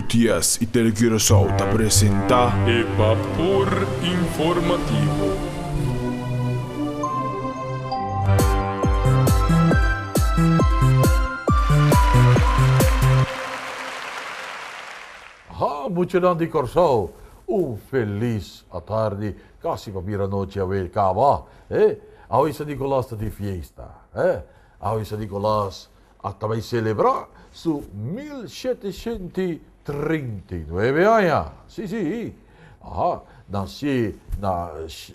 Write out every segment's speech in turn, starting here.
UTS e Telecuraçao te apresenta Epapor Informativo. Muito de Corsão, feliz à tarde, quase para a noite a ver cá, Hoje São Nicolás de fiesta, Hoje São Nicolás também celebrar su 1739 anos, sim, nasci na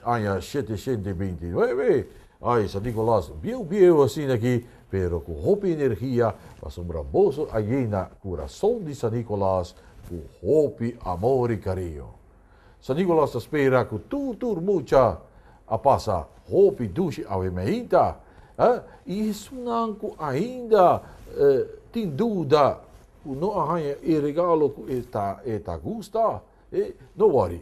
ano 729, aí São Nicolás viu assim aqui, pero com roupa e energia, mas bramboso aí na coração de São Nicolás, com hope, amor e carinho. São Nicolás espera que tudo mucha a passa hope, duche, a vemeita. E isso não ainda tem dúvida que não arranha e regalo que está gusta. Não worry.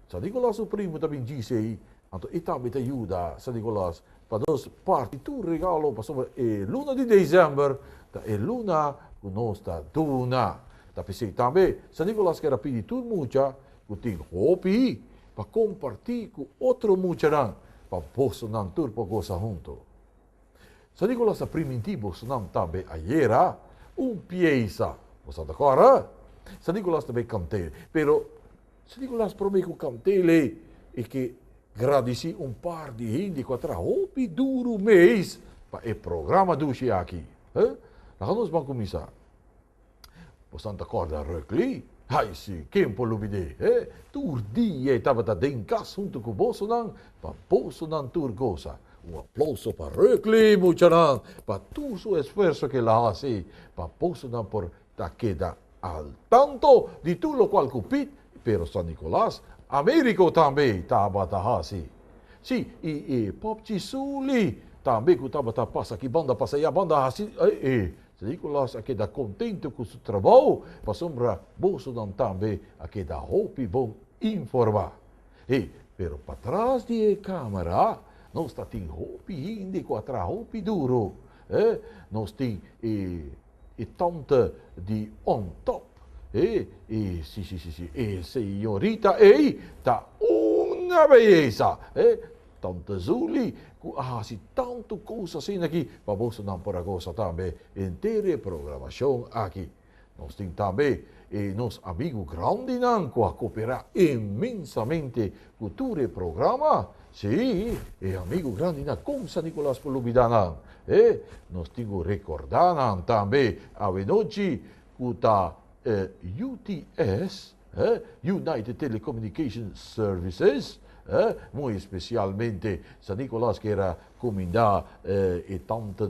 São Nicolás o primo também disse aí, então e também te ajuda São Nicolás para nós parte tu regalo para sobre luna de dezembro, é luna que nós está duna. Tapi também, São Nicolás quer pedir tudo muito, que tem hopi para compartilhar com outro muito, para posso não tudo para gostar junto. São Nicolás é primitivo, não também ayer, pieza, você está claro? São Nicolás também cantei, pero São Nicolás promete que cantei e que agradeci par de gente que tra hopi duro mês para o programa do aqui. Nós vamos começar. Você não acorda Röckli? Ai, sim, quem pode lubide? Tur dia estava em casa junto com o Bolsonaro, para Bolsonaro tur goza. Aplauso para Röckli, mucharan, para todo o esforço que ela faz, para Bolsonaro por queda al tanto de tudo o qual cupit, pero São Nicolás, América também estava assim. Sim, e Pop Chisuli também que estava passa aqui, banda passa aí, a banda assim, São Nicolás aqui dá contente com o seu trabalho, para sombra Bolsonaro também aqui dá hope bom informar. Pero para trás de câmera, nós temos hope ainda com atrás hope duro, nós temos tanta de on top, senhorita, tá uma beleza, tanta Zuli, se tanto coisa assim aqui, para você não por agora também, inteira programação aqui. Nós temos também nosso amigo grande não, que cooperar imensamente com todo o programa. Sim, amigo grande não, com São Nicolás por Lubidanan. Nós temos recordar também a noite que está UTS, United Telecommunication Services, muito especialmente São Nicolás que era comandar e tanto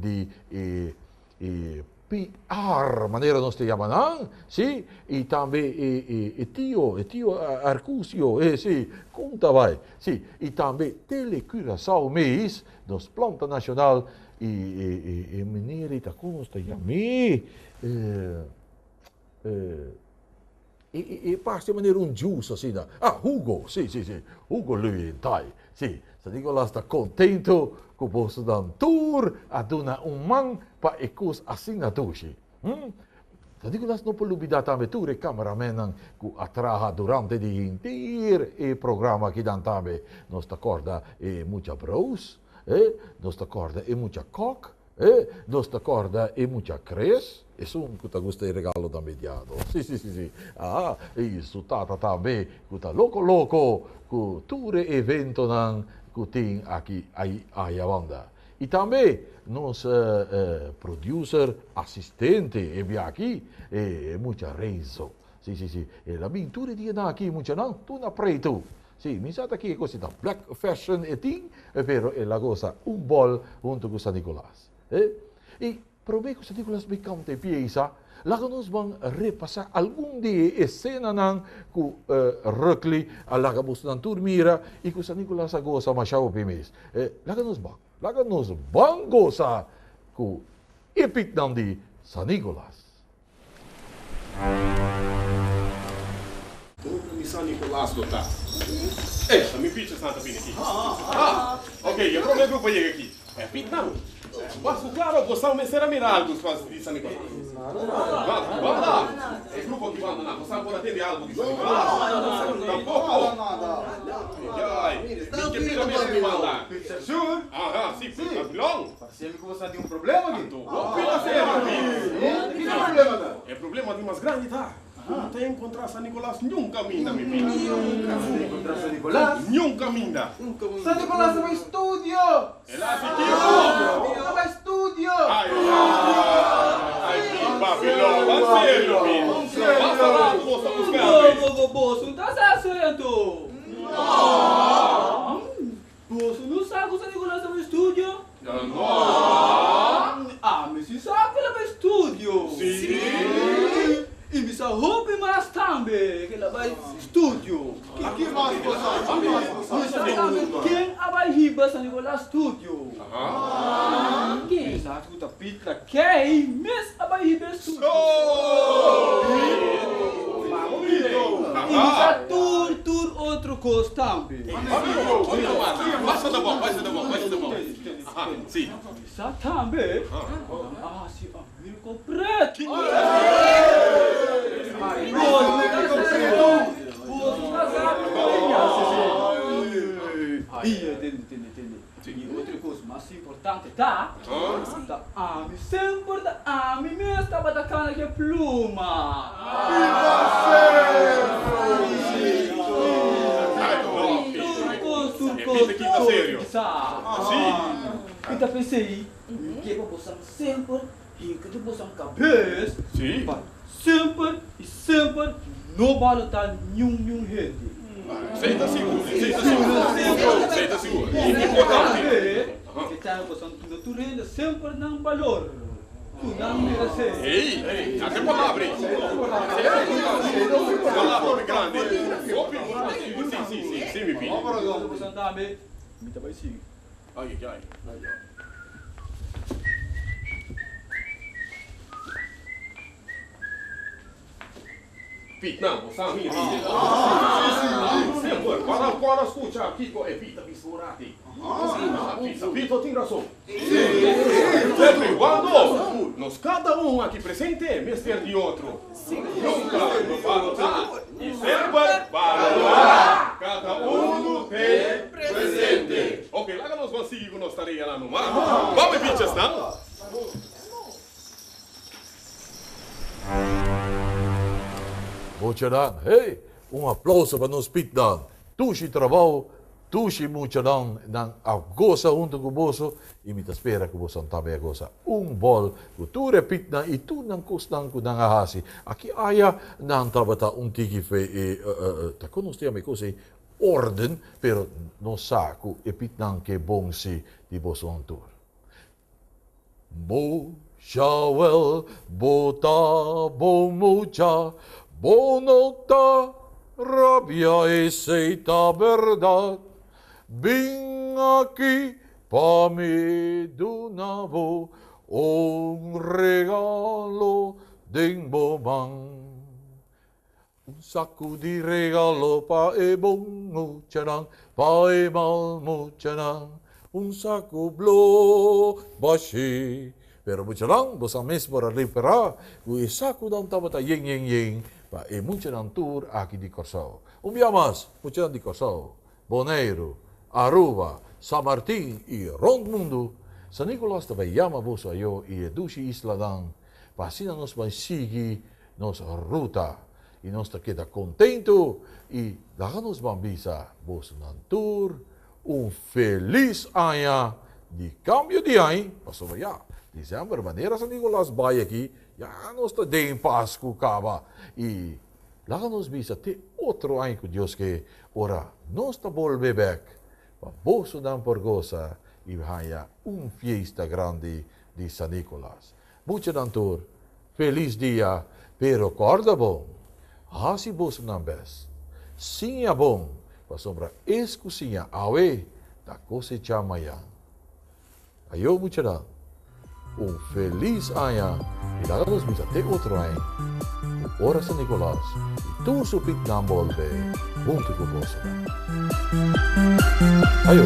de PR, maneira nós te chamamos, sim, e também tio Arcúcio, sim, conta vai, sim, e também Telecuraçao mês, nos planta nacional e maneira da consta chamei e parte de maneira justo assim, Hugo, sim, Hugo Luentai, sim, São Nicolás está contente com o Bolsonaro tour a dona man para ecos assinaturas. São Nicolás não pode olvidar também tour e cameraman que atraja durante o inteiro programa que dan também, nós te acorda muita bros, nós te acorda muita coque, nós te acorda muita cres. Isso que te gosta de regalo da mediado. Sim. Isso também, que tá louco, que todo evento que tem aqui a banda. E também, nosso producer, assistente, aqui, muita Renzo. Sim. A pintura de aqui, muita não, tu na preto. Sim, minha aqui é coisa da black fashion e ting, pero ela gosta bol junto com São Nicolás. E prometo que São Nicolás me cante pieza, lá nós vamos repassar algum dia cena com Röckli, lá que nós vamos dormir e que São Nicolás gosta mais ao mês. Lá nós vamos gozar com epic de São Nicolás. São Nicolás do tá. Tá me pizza Santa Pina aqui. Ok, eu prometo que eu vou aqui. É pit não. Mas claro, você é será mirado com as de San Nicolás. Vamos lá. É grupo que vai lá. Você agora tem algo de San Nicolás? Tampouco. Que pira mesmo que vai lá? Juro? Ah, sim, Papilão. Sempre que você tem um problema aqui. O pila sério, Que problema, né? é problema de umas grandes, tá? Não tem encontrar San Nicolás nenhum caminho, meu filho. Encontrar San Nicolás? Nenhum caminho. San Nicolás é um estúdio! É lá se que É um estúdio! Ai, Papilão, vai sério, filho. Passa lá, moça, buscar. Bolso não tá certo! Bolso não sabe que o San Nicolás é um estúdio? Mas se sabe que ele é um estúdio! Sim! E me sa roupa mais também, que ele vai estúdio! Aqui mais você! Quem vai riba San Nicolás estúdio? Quem sabe que o tapita quem mes vai riba estúdio? E me sa tur outro coisa também! Passa da mão. Sim. Sa também? Se Américo Preto! Entende. E outra coisa mais importante, tá? Ami sempre da ami mesmo estava da cana que pluma. Repita sério. Sim. Kita pensei que eu posso sempre e que eu posso cabeça. Sim. Sempre não vale estar nenhum gente. Você tá seguro. Que tá você tu rende sempre não valor. Tu não merece. Ei, até palavra. Palavra grande. Sim, meu filho. Você também. Me tá vai seguir. Ai. Não, você é minha. Quando escuta aqui, evita misturate. Pito tem razão. Sempre quando nós cada aqui presente é mestre de outro. Nunca nos falta e sempre para cada tem presente. Ok, lá que nós vamos seguir com nossa tarefa lá no mar. Vamos, bichas, não? Muchanan, hey, aplauso para nós pitdan. Tushi trabalho, tushi muchanan nang agosa junto com bolso e me espera que você tabe agosa. Bol, que tu repitna e tu nang kustan ku nang ahasi. Aqui aya nang trabata tiki fe ta conostia me cose orden, pero no saco e pitnan que bom si di bolso tour. Bo shawel bota bo mucha Bonota, rabia y seita verdad, ven aquí pa mi dunabo, un regalo de bomán. Un saco di regalo pa e bon muchanan, pa e mal muchanan, un saco blo bashi. Pero muchanan, vos ames para reparar, o saco dá tabata yeng. E muchanan tour aqui de Corsão. Mas, muchanan de Corsão, Boneiro, Aruba, São Martín e Rondmundo, San Nicolás também chama vos a eu e dushi isla dan, para assim nós vamos seguir nossa ruta e nós está contento e dá-nos bambisa vos nan tour, feliz ano de cambio de ano, passou já. Dezembro, maneira San Nicolás vai aqui, já nós está em Páscoa, cava. E lá nos bisa te outro ano que Deus que ora nós está volver back para bolso dan por goza e haya fiesta grande de San Nicolás. Mucho dantor, feliz dia, pero corda bom, hasi bolso dan bes. Sim é bom, para sobra escusinha awe da cosecha amanhã. Ayo mucho dan. Feliz ano e lá nos bisa te outro ano. Ora San Nicolás e tu supit nan volve junto com você. Ayo.